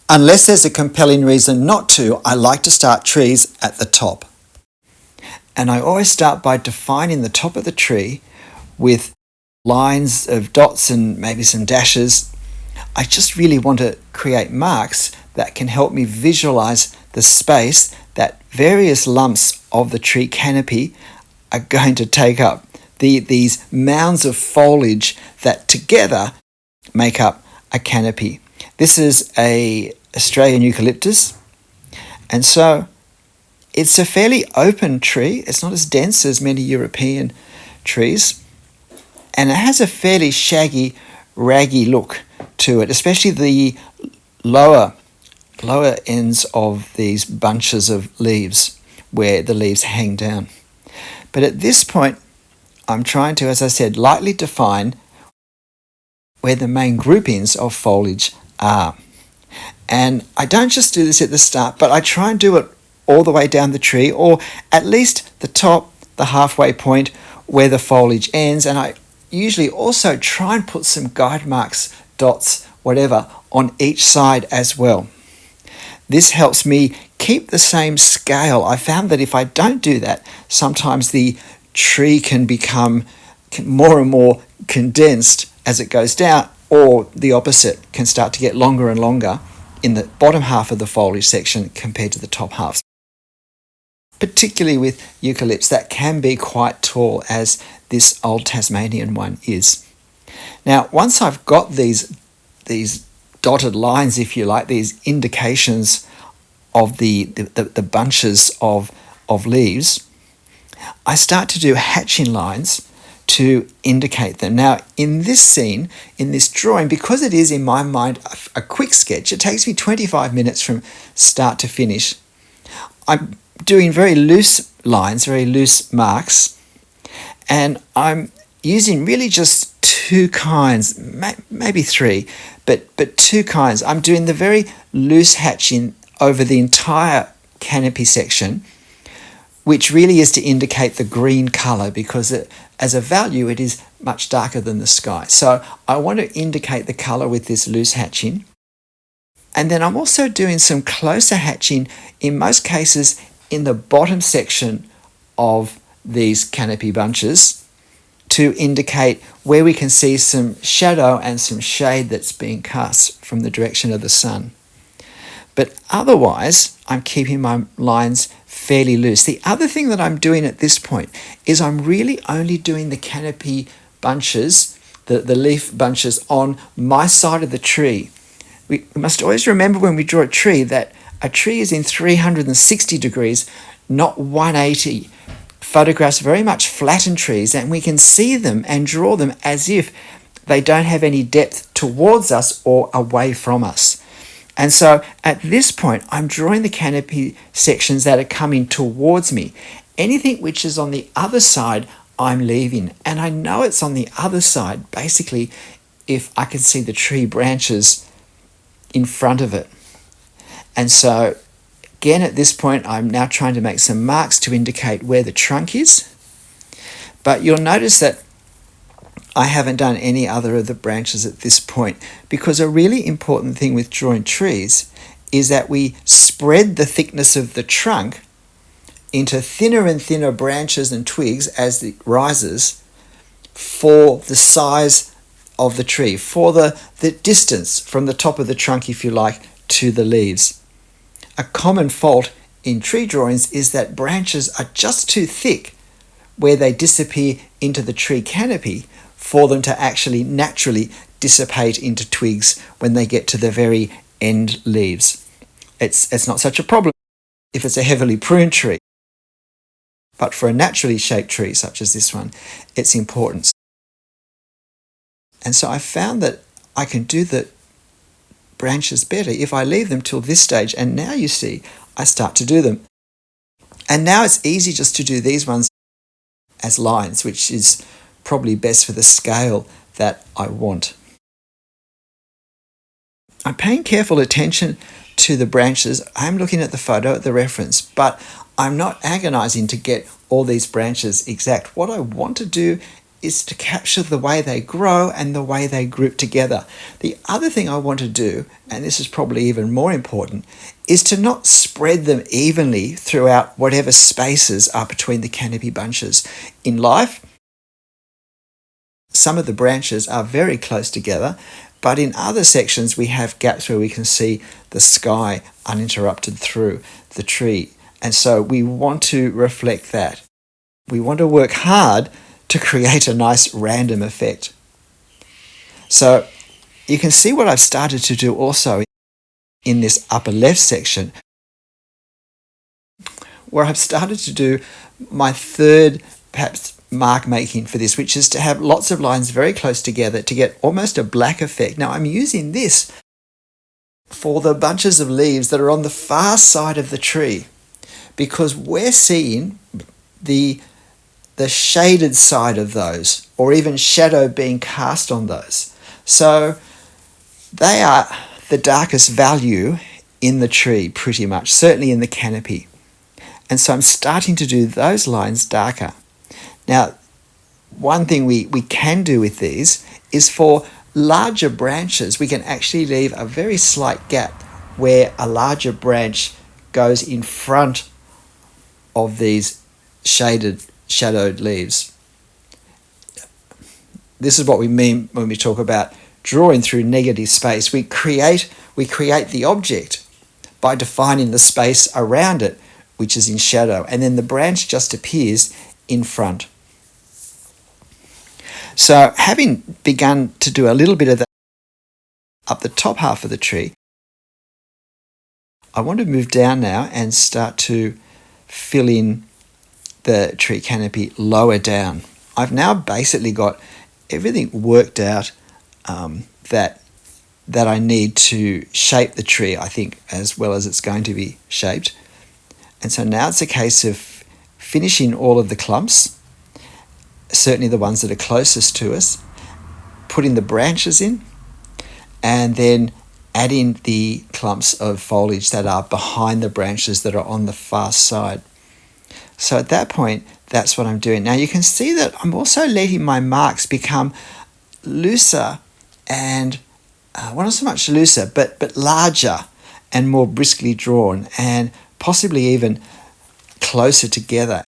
Unless there's a compelling reason not to, I like to start trees at the top. And I always start by defining the top of the tree with lines of dots and maybe some dashes. I just really want to create marks that can help me visualize the space that various lumps of the tree canopy are going to take up. These mounds of foliage that together make up a canopy. This is a Australian eucalyptus, and so it's a fairly open tree. It's not as dense as many European trees, and it has a fairly shaggy, raggy look to it, especially the lower ends of these bunches of leaves where the leaves hang down. But at this point, I'm trying to, as I said, lightly define where the main groupings of foliage are. And I don't just do this at the start, but I try and do it all the way down the tree, or at least the top, the halfway point where the foliage ends. And I usually also try and put some guide marks, dots, whatever, on each side as well. This helps me keep the same scale. I found that if I don't do that, sometimes the tree can become more and more condensed as it goes down, or the opposite, can start to get longer and longer in the bottom half of the foliage section compared to the top half. Particularly with eucalypts, that can be quite tall, as this old Tasmanian one is. Now, once I've got these dotted lines, if you like, these indications of the bunches of leaves, I start to do hatching lines to indicate them. Now, in this scene, in this drawing, because it is in my mind a quick sketch, it takes me 25 minutes from start to finish. I'm doing very loose lines, very loose marks, and I'm using really just two kinds, maybe three, but two kinds. I'm doing the very loose hatching over the entire canopy section, which really is to indicate the green colour, because as a value it is much darker than the sky. So I want to indicate the colour with this loose hatching. And then I'm also doing some closer hatching, in most cases in the bottom section of these canopy bunches, to indicate where we can see some shadow and some shade that's being cast from the direction of the sun. But otherwise, I'm keeping my lines fairly loose. The other thing that I'm doing at this point is I'm really only doing the canopy bunches, the leaf bunches on my side of the tree. We must always remember when we draw a tree that a tree is in 360 degrees, not 180. Photographs very much flatten trees, and we can see them and draw them as if they don't have any depth towards us or away from us. And so at this point, I'm drawing the canopy sections that are coming towards me. Anything which is on the other side, I'm leaving. And I know it's on the other side, basically, if I can see the tree branches in front of it. And so, again, at this point, I'm now trying to make some marks to indicate where the trunk is. But you'll notice that I haven't done any other of the branches at this point, because a really important thing with drawing trees is that we spread the thickness of the trunk into thinner and thinner branches and twigs as it rises, for the size of the tree, for the distance from the top of the trunk, if you like, to the leaves. A common fault in tree drawings is that branches are just too thick where they disappear into the tree canopy for them to actually naturally dissipate into twigs when they get to the very end leaves. It's not such a problem if it's a heavily pruned tree, but for a naturally shaped tree such as this one, it's important. And so I found that I can do the branches better if I leave them till this stage, and now you see I start to do them. And now it's easy just to do these ones as lines, which is probably best for the scale that I want. I'm paying careful attention to the branches. I'm looking at the photo at the reference, but I'm not agonizing to get all these branches exact. What I want to do is to capture the way they grow and the way they group together. The other thing I want to do, and this is probably even more important, is to not spread them evenly throughout whatever spaces are between the canopy bunches. In life, some of the branches are very close together, but in other sections we have gaps where we can see the sky uninterrupted through the tree. And so we want to reflect that. We want to work hard to create a nice random effect. So you can see what I've started to do also in this upper left section, where I've started to do my third, perhaps, mark making for this, which is to have lots of lines very close together to get almost a black effect. Now I'm using this for the bunches of leaves that are on the far side of the tree, because we're seeing the shaded side of those, or even shadow being cast on those. So they are the darkest value in the tree, pretty much, certainly in the canopy. And so I'm starting to do those lines darker. Now, one thing we can do with these is for larger branches, we can actually leave a very slight gap where a larger branch goes in front of these shadowed leaves. This is what we mean when we talk about drawing through negative space. We create the object by defining the space around it, which is in shadow, and then the branch just appears in front. So having begun to do a little bit of that up the top half of the tree, I want to move down now and start to fill in the tree canopy lower down. I've now basically got everything worked out that I need to shape the tree, I think, as well as it's going to be shaped. And so now it's a case of finishing all of the clumps, certainly the ones that are closest to us, putting the branches in, and then adding the clumps of foliage that are behind the branches that are on the far side. So at that point, that's what I'm doing. Now you can see that I'm also letting my marks become looser and, well, not so much looser, but larger and more briskly drawn, and possibly even closer together.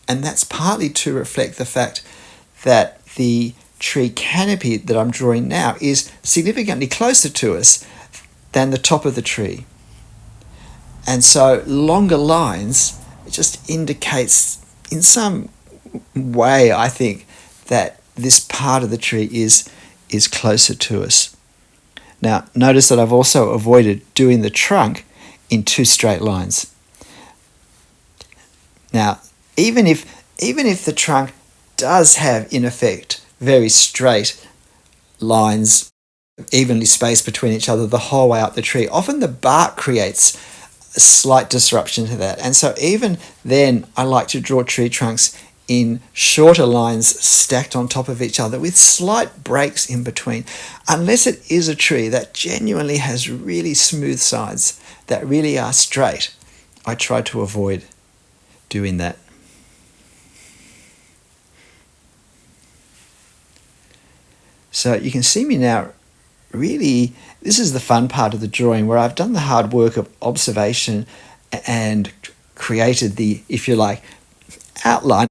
And that's partly to reflect the fact that the tree canopy that I'm drawing now is significantly closer to us than the top of the tree. And so longer lines, it just indicates in some way, I think, that this part of the tree is closer to us. Now, notice that I've also avoided doing the trunk in two straight lines. Now, even if the trunk does have, in effect, very straight lines, evenly spaced between each other the whole way up the tree, often the bark creates a slight disruption to that. And so even then, I like to draw tree trunks in shorter lines stacked on top of each other with slight breaks in between, unless it is a tree that genuinely has really smooth sides that really are straight. I try to avoid doing that. So you can see me now, really, this is the fun part of the drawing, where I've done the hard work of observation and created the, if you like, outline.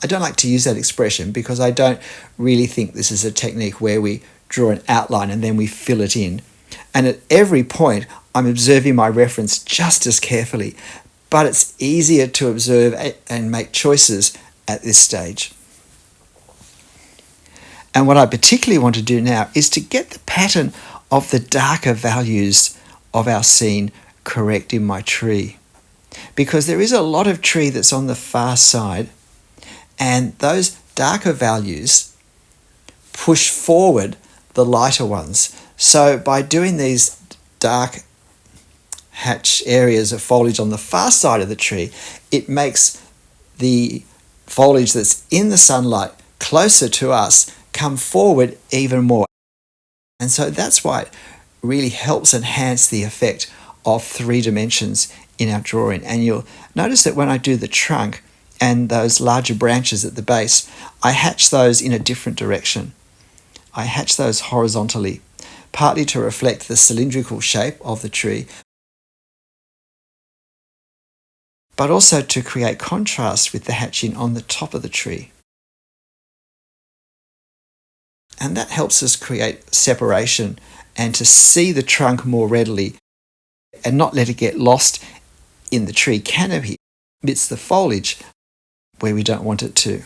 I don't like to use that expression because I don't really think this is a technique where we draw an outline and then we fill it in. And at every point, I'm observing my reference just as carefully, but it's easier to observe and make choices at this stage. And what I particularly want to do now is to get the pattern of the darker values of our scene correct in my tree. Because there is a lot of tree that's on the far side, and those darker values push forward the lighter ones. So by doing these dark hatch areas of foliage on the far side of the tree, it makes the foliage that's in the sunlight closer to us come forward even more. And so that's why it really helps enhance the effect of 3 dimensions in our drawing. And you'll notice that when I do the trunk, and those larger branches at the base, I hatch those in a different direction. I hatch those horizontally, partly to reflect the cylindrical shape of the tree, but also to create contrast with the hatching on the top of the tree. And that helps us create separation and to see the trunk more readily and not let it get lost in the tree canopy amidst the foliage where we don't want it to.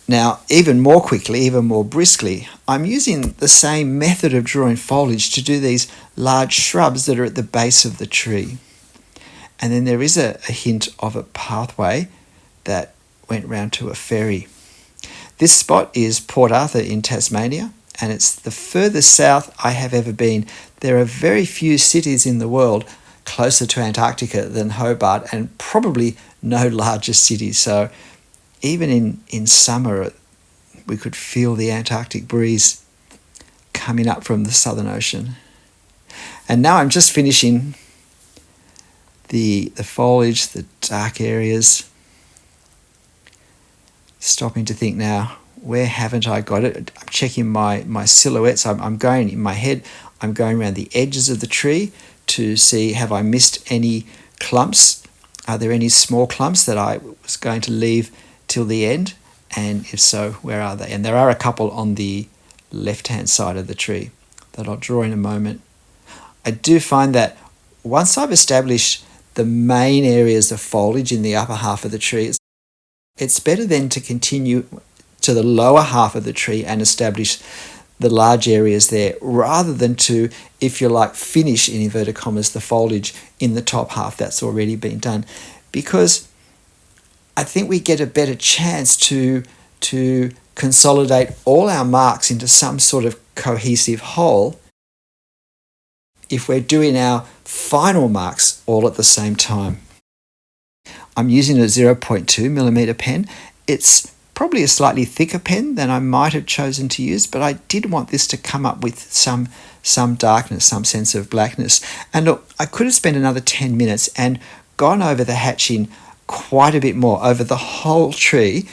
Now, even more quickly, even more briskly, I'm using the same method of drawing foliage to do these large shrubs that are at the base of the tree. And then there is a hint of a pathway that went round to a ferry. This spot is Port Arthur in Tasmania, and it's the furthest south I have ever been. There are very few cities in the world closer to Antarctica than Hobart, and probably no larger cities. So even in summer, we could feel the Antarctic breeze coming up from the Southern Ocean. And now I'm just finishing the foliage, the dark areas. Stopping to think now, where haven't I got it? I'm checking my silhouettes. I'm going in my head, I'm going around the edges of the tree to see, have I missed any clumps? Are there any small clumps that I was going to leave till the end? And if so, where are they? And there are a couple on the left-hand side of the tree that I'll draw in a moment. I do find that once I've established the main areas of foliage in the upper half of the tree, it's better then to continue to the lower half of the tree and establish the large areas there, rather than to, if you like, finish, in inverted commas, the foliage in the top half that's already been done. Because I think we get a better chance to consolidate all our marks into some sort of cohesive whole if we're doing our final marks all at the same time. I'm using a 0.2mm pen. It's probably a slightly thicker pen than I might have chosen to use, but I did want this to come up with some darkness, some sense of blackness. And look, I could have spent another 10 minutes and gone over the hatching quite a bit more over the whole tree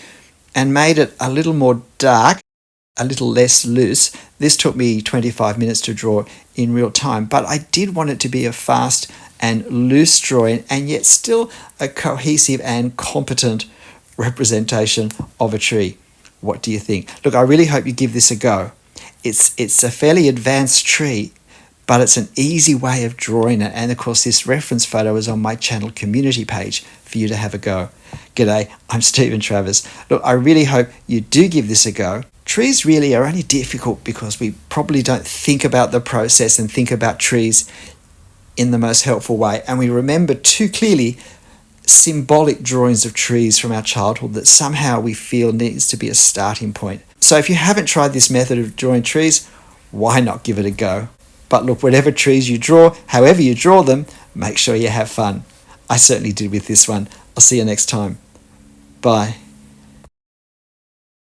and made it a little more dark, a little less loose. This took me 25 minutes to draw in real time, but I did want it to be a fast and loose drawing, and yet still a cohesive and competent representation of a tree. What do you think? Look, I really hope you give this a go. It's a fairly advanced tree, but it's an easy way of drawing it. And of course, this reference photo is on my channel community page for you to have a go. G'day, I'm Stephen Travers. Look, I really hope you do give this a go. Trees really are only difficult because we probably don't think about the process and think about trees in the most helpful way. And we remember too clearly symbolic drawings of trees from our childhood that somehow we feel needs to be a starting point. So if you haven't tried this method of drawing trees, why not give it a go? But look, whatever trees you draw, however you draw them, make sure you have fun. I certainly did with this one. I'll see you next time. Bye.